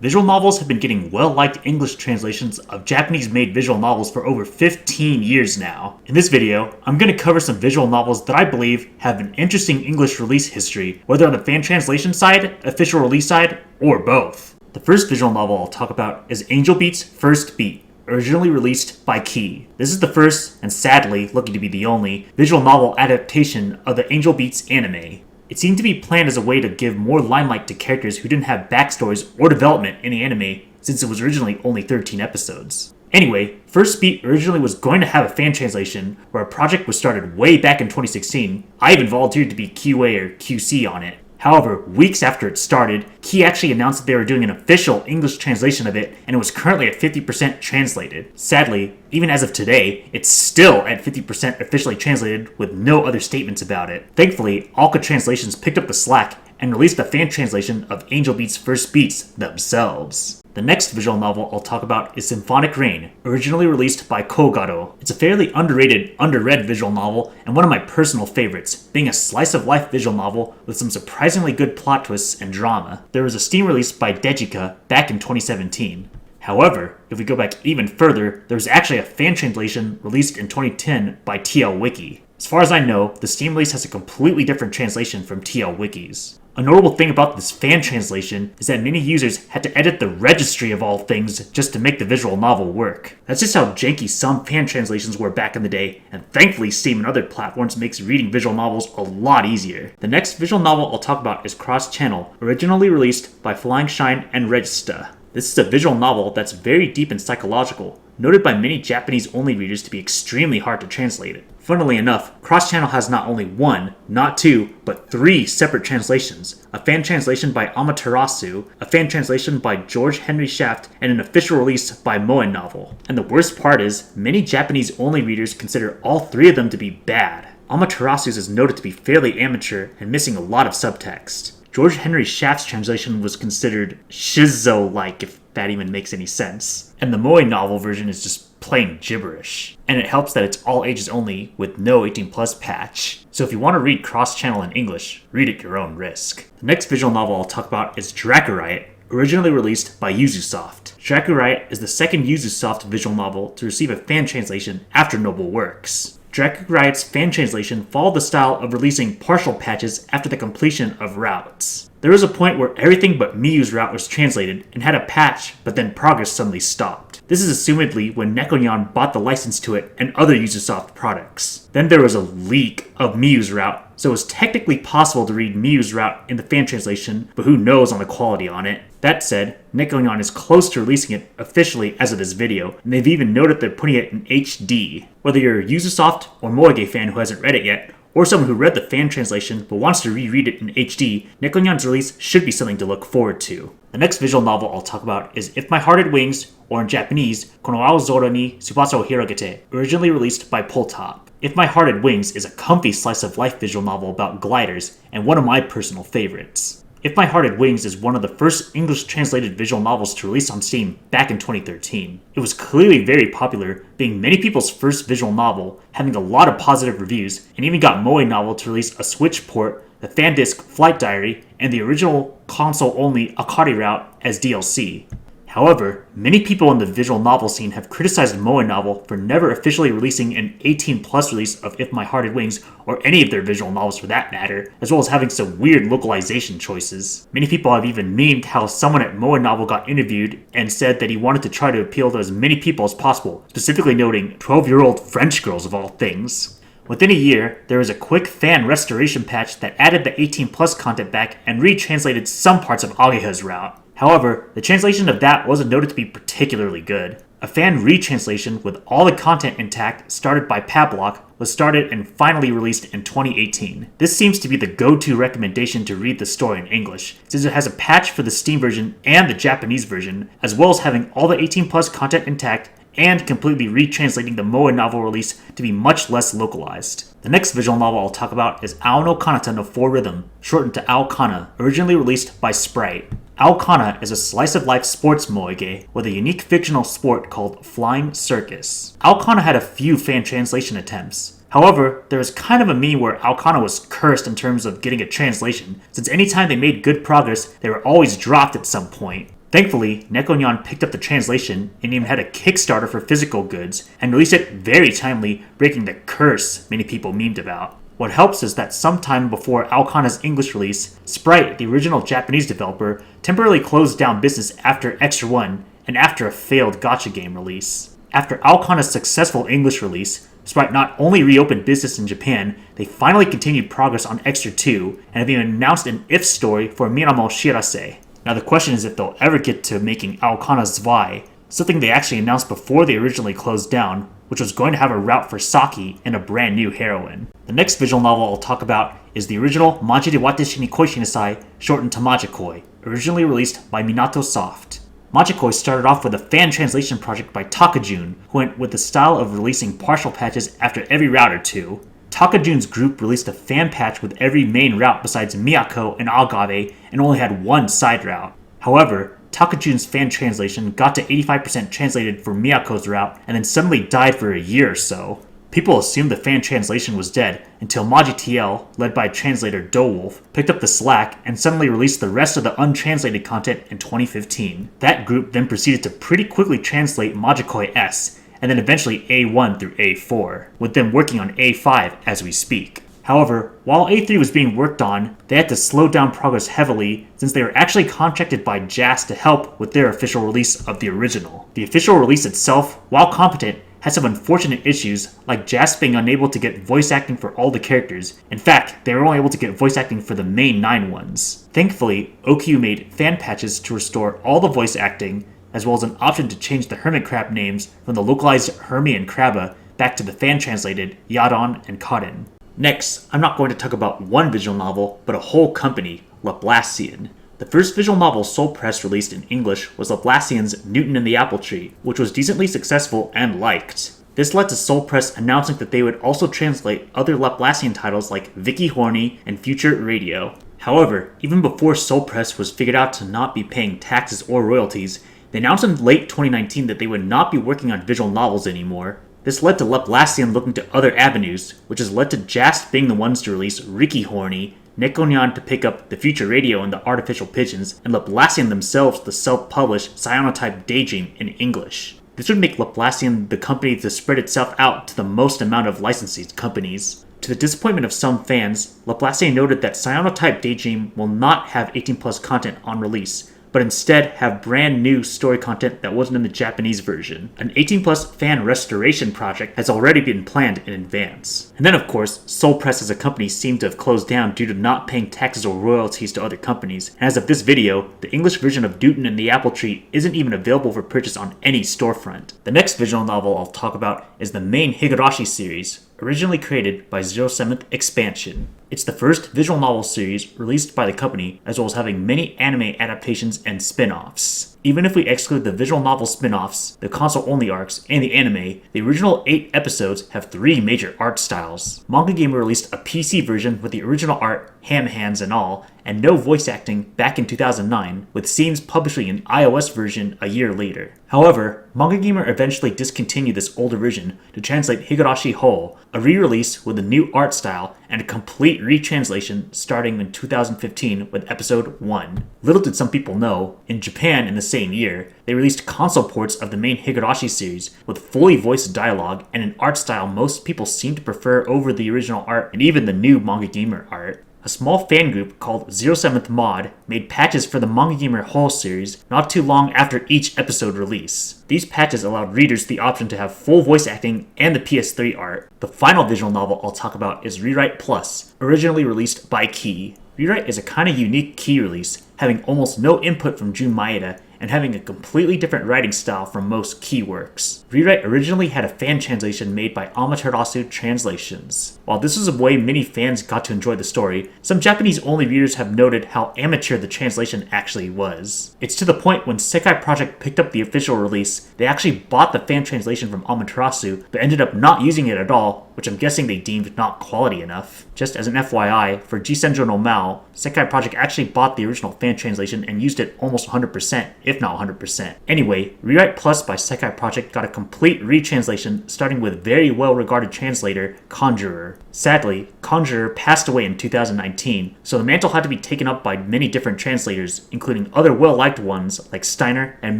Visual novels have been getting well-liked English translations of Japanese-made visual novels for over 15 years now. In this video, I'm going to cover some visual novels that I believe have an interesting English release history, whether on the fan translation side, official release side, or both. The first visual novel I'll talk about is Angel Beats' First Beat, originally released by Key. This is the first, and sadly looking to be the only, visual novel adaptation of the Angel Beats anime. It seemed to be planned as a way to give more limelight to characters who didn't have backstories or development in the anime, since it was originally only 13 episodes. Anyway, First Beat originally was going to have a fan translation, where a project was started way back in 2016. I even volunteered to be QA or QC on it. However, weeks after it started, Key actually announced that they were doing an official English translation of it, and it was currently at 50% translated. Sadly, even as of today, it's still at 50% officially translated with no other statements about it. Thankfully, Alka Translations picked up the slack and released a fan translation of Angel Beats' First Beats themselves. The next visual novel I'll talk about is Symphonic Rain, originally released by Kogaro. It's a fairly underrated, underread visual novel, and one of my personal favorites, being a slice-of-life visual novel with some surprisingly good plot twists and drama. There was a Steam release by Dejika back in 2017. However, if we go back even further, there was actually a fan translation released in 2010 by TL Wiki. As far as I know, the Steam release has a completely different translation from TL Wiki's. A notable thing about this fan translation is that many users had to edit the registry of all things just to make the visual novel work. That's just how janky some fan translations were back in the day, and thankfully Steam and other platforms makes reading visual novels a lot easier. The next visual novel I'll talk about is Cross Channel, originally released by Flying Shine and Regista. This is a visual novel that's very deep and psychological, noted by many Japanese-only readers to be extremely hard to translate. Funnily enough, Cross Channel has not only one, not two, but three separate translations. A fan translation by Amaterasu, a fan translation by George Henry Shaft, and an official release by Moen Novel. And the worst part is, many Japanese-only readers consider all three of them to be bad. Amaterasu's is noted to be fairly amateur and missing a lot of subtext. George Henry Shaft's translation was considered shizo-like, if that even makes any sense. And the Moe novel version is just plain gibberish. And it helps that it's all ages only with no 18+ patch. So if you want to read Cross Channel in English, read at your own risk. The next visual novel I'll talk about is Dracu-Riot, originally released by Yuzusoft. Dracu-Riot is the second Yuzusoft visual novel to receive a fan translation after Noble Works. Dracu-Riot's fan translation followed the style of releasing partial patches after the completion of routes. There was a point where everything but Miyu's route was translated and had a patch, but then progress suddenly stopped. This is assumedly when Nekonyan bought the license to it and other Ubisoft products. Then there was a leak of Miyu's route, so it was technically possible to read Miyu's route in the fan translation, but who knows on the quality on it. That said, Nekonyan is close to releasing it officially as of this video, and they've even noted they're putting it in HD. Whether you're a Ubisoft or Moege fan who hasn't read it yet, or someone who read the fan translation but wants to reread it in HD, Nekonyan's release should be something to look forward to. The next visual novel I'll talk about is If My Heart Had Wings, or in Japanese, Kono Aozora ni Tsubasa o Hirogete, originally released by Pulltop. If My Heart Had Wings is a comfy slice-of-life visual novel about gliders, and one of my personal favorites. If My Heart Had Wings is one of the first English-translated visual novels to release on Steam back in 2013. It was clearly very popular, being many people's first visual novel, having a lot of positive reviews, and even got Moe Novel to release a Switch port, the fan disc Flight Diary, and the original console-only Akari route as DLC. However, many people in the visual novel scene have criticized Moe Novel for never officially releasing an 18+ release of If My Heart Had Wings, or any of their visual novels for that matter, as well as having some weird localization choices. Many people have even memed how someone at Moe Novel got interviewed and said that he wanted to try to appeal to as many people as possible, specifically noting 12-year-old French girls of all things. Within a year, there was a quick fan restoration patch that added the 18+ content back and retranslated some parts of Ageha's route. However, the translation of that wasn't noted to be particularly good. A fan retranslation with all the content intact, started by Pablock, was started and finally released in 2018. This seems to be the go-to recommendation to read the story in English, since it has a patch for the Steam version and the Japanese version, as well as having all the 18+ content intact and completely retranslating the Moe novel release to be much less localized. The next visual novel I'll talk about is Ao no Kanata no 4 Rhythm, shortened to Aokana, originally released by Sprite. Aokana is a slice-of-life sports moege with a unique fictional sport called Flying Circus. Aokana had a few fan translation attempts. However, there was kind of a meme where Aokana was cursed in terms of getting a translation, since anytime they made good progress, they were always dropped at some point. Thankfully, Nekonyan picked up the translation and even had a Kickstarter for physical goods, and released it very timely, breaking the curse many people memed about. What helps is that sometime before Aokana's English release, Sprite, the original Japanese developer, temporarily closed down business after Extra 1 and after a failed gacha game release. After Aokana's successful English release, Sprite not only reopened business in Japan, they finally continued progress on Extra 2 and have even announced an if story for Minamo Shirase. Now the question is if they'll ever get to making Aokana Zwei, something they actually announced before they originally closed down, which was going to have a route for Saki and a brand new heroine. The next visual novel I'll talk about is the original Maji de Watashi ni Koi Shinasai, shortened to Majikoi, originally released by Minato Soft. Majikoi started off with a fan translation project by Takajun, who went with the style of releasing partial patches after every route or two. Takajun's group released a fan patch with every main route besides Miyako and Agave and only had one side route. However, Takajun's fan translation got to 85% translated for Miyako's route and then suddenly died for a year or so. People assumed the fan translation was dead until Maji TL, led by translator Dowolf, picked up the slack and suddenly released the rest of the untranslated content in 2015. That group then proceeded to pretty quickly translate Majikoi S, and then eventually A1 through A4, with them working on A5 as we speak. However, while A3 was being worked on, they had to slow down progress heavily since they were actually contracted by JAS to help with their official release of the original. The official release itself, while competent, had some unfortunate issues, like JAS being unable to get voice acting for all the characters. In fact, they were only able to get voice acting for the main 9 ones. Thankfully, OQ made fan patches to restore all the voice acting, as well as an option to change the hermit crab names from the localized Hermie and Krabba back to the fan-translated Yadon and Cotton. Next, I'm not going to talk about one visual novel, but a whole company, Laplacian. The first visual novel Soul Press released in English was Laplacian's Newton and the Apple Tree, which was decently successful and liked. This led to Soul Press announcing that they would also translate other Laplacian titles like Vicky Horny and Future Radio. However, even before Soul Press was figured out to not be paying taxes or royalties, they announced in late 2019 that they would not be working on visual novels anymore. This led to Laplacian looking to other avenues, which has led to JAST being the ones to release Riki Horny, Nekonyan to pick up The Future Radio and The Artificial Pigeons, and Laplacian themselves to self-publish Cyanotype Daydream in English. This would make Laplacian the company to spread itself out to the most amount of licensing companies. To the disappointment of some fans, Laplacian noted that Cyanotype Daydream will not have 18+ content on release, but instead have brand new story content that wasn't in the Japanese version. An 18+ fan restoration project has already been planned in advance. And then of course, Soul Press as a company seemed to have closed down due to not paying taxes or royalties to other companies, and as of this video, the English version of Newton and the Apple Tree isn't even available for purchase on any storefront. The next visual novel I'll talk about is the main Higurashi series, originally created by 07th Expansion. It's the first visual novel series released by the company, as well as having many anime adaptations and spin-offs. Even if we exclude the visual novel spin-offs, the console-only arcs, and the anime, the original 8 episodes have 3 major art styles. Manga Gamer released a PC version with the original art, ham hands and all, and no voice acting back in 2009, with scenes publishing an iOS version a year later. However, Manga Gamer eventually discontinued this older version to translate Higurashi whole, a re-release with a new art style and a complete retranslation starting in 2015 with episode 1. Little did some people know, in Japan in the same year, they released console ports of the main Higurashi series with fully voiced dialogue and an art style most people seem to prefer over the original art and even the new Manga Gamer art. A small fan group called 07th Mod made patches for the Manga Gamer Whole series not too long after each episode release. These patches allowed readers the option to have full voice acting and the PS3 art. The final visual novel I'll talk about is Rewrite Plus, originally released by Key. Rewrite is a kind of unique Key release, having almost no input from Jun Maeda and having a completely different writing style from most Key works. Rewrite originally had a fan translation made by Amaterasu Translations. While this is a way many fans got to enjoy the story, some Japanese-only readers have noted how amateur the translation actually was. It's to the point when Sekai Project picked up the official release, they actually bought the fan translation from Amaterasu, but ended up not using it at all, which I'm guessing they deemed not quality enough. Just as an FYI, for Jisenjo no Mao, Sekai Project actually bought the original fan translation and used it almost 100%, if if not 100%. Anyway, Rewrite Plus by Sekai Project got a complete retranslation starting with very well-regarded translator Conjurer. Sadly, Conjurer passed away in 2019, so the mantle had to be taken up by many different translators, including other well-liked ones like Steiner and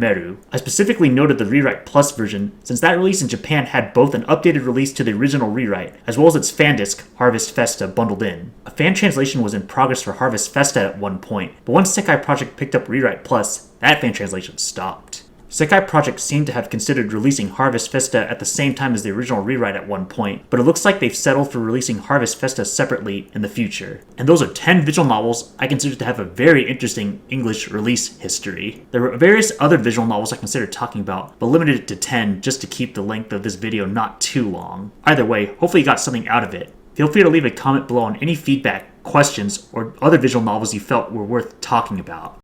Meru. I specifically noted the Rewrite Plus version since that release in Japan had both an updated release to the original rewrite, as well as its fan disc, Harvest Festa, bundled in. A fan translation was in progress for Harvest Festa at one point, but once Sekai Project picked up Rewrite Plus, that fan translation stopped. Sekai Project seemed to have considered releasing Harvest Festa at the same time as the original rewrite at one point, but it looks like they've settled for releasing Harvest Festa separately in the future. And those are 10 visual novels I consider to have a very interesting English release history. There were various other visual novels I considered talking about, but limited it to 10 just to keep the length of this video not too long. Either way, hopefully you got something out of it. Feel free to leave a comment below on any feedback, questions, or other visual novels you felt were worth talking about.